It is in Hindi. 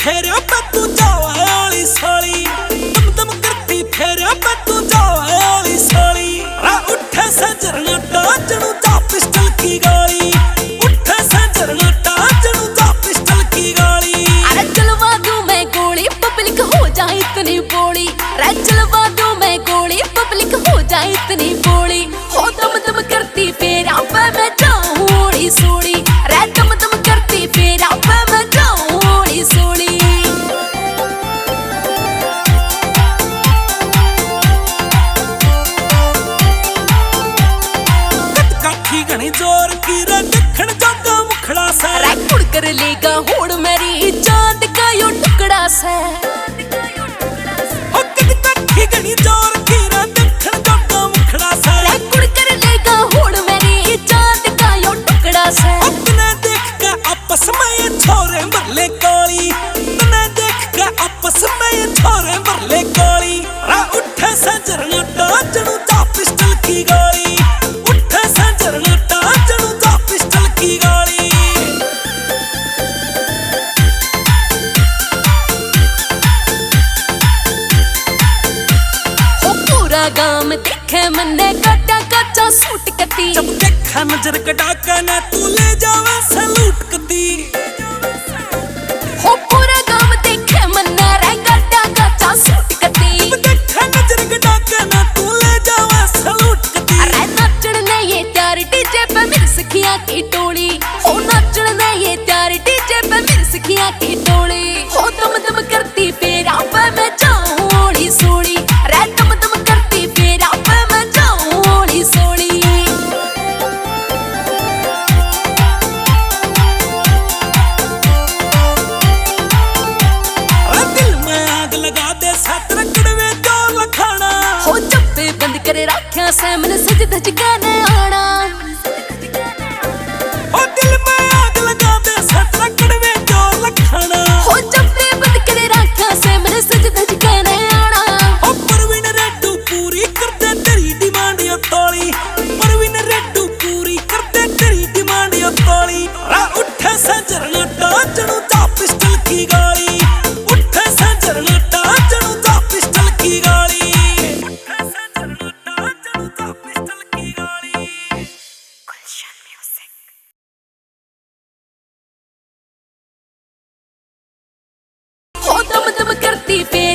फेरा पे तू जावा वाली साली, दम दम करती फेरा पे तू जावा वाली साली। उठे से झरना जनू जा पिस्टल की गाली, उठे से झरना जनू जा पिस्टल की गाली। अरे चलवा दूं मैं गोली पब्लिक हो जाए इतनी बोली, अरे चलवा दूं मैं गोली पब्लिक हो जाए इतनी बोली। हो दम दम करती फेरा पे मैं जाऊं ओड़ी सोड़ी, अरे दम दम करती फेरा पे मैं जाऊं ओड़ी सोड़ी। काठी घनी जोर की रे देखण जागा मुखड़ा सा, अरे कुड़ कर लेगा होड़ मेरी चांद का यो टुकड़ा सा। हो काठी घनी जोर की रे देखण जागा मुखड़ा सा, अरे कुड़ कर लेगा होड़ मेरी चांद का यो टुकड़ा सा। तने देख के आपस में ये छोरे मरले काली, तने देख के आपस में ये छोरे मरले काली। उठे से झरना जनू जा पिस्टल की गाली, उठे से झरना जनू जा पिस्टल की गाली। हो पूरा गांव देखे मन्ने काटा कच्चा सूट कती, जब देखा नजर कटा के ना तू ले जावे सलूट कदी। हो पूरा गांव देखे मन्ने रे काटा कच्चा सूट कती। जब देखा नजर कटा के ना तू ले जावे सलूट कदी। अरे नाचण ने ये त्यार डीजे पे मेरी सखियां की टोली, हो नाचण ने ये त्यार डीजे पे मेरी सखियां की टोली। हो दम दम करती फेरा पे मैं जाऊं ओड़ी सोड़ी, अरे दम दम करती फेरा पे मैं जाऊं ओड़ी सोड़ी। दिल में आग लगा दे साथ रगड़वे जो लखाना, हो चप्पे बंद करे राख्या से मन सज धज के न आना। हो दिल में आग लगा दे साथ रगड़वे जो लखाना। हो चप्पे बंद करे राख्या से मन सज धज के न आना। हो परवीन रेड्डू पूरी कर दे तेरी डिमांड यो तोली, परवीन रेड्डू पूरी कर दे तेरी डिमांड यो तोली। उठे से झरना जनू जा पिस्टल की गाली, उठे से झरना जनू जा पिस्टल की गाली, उठे से झरना जनू जा पिस्टल की गाली। हो दम दम करती फेरा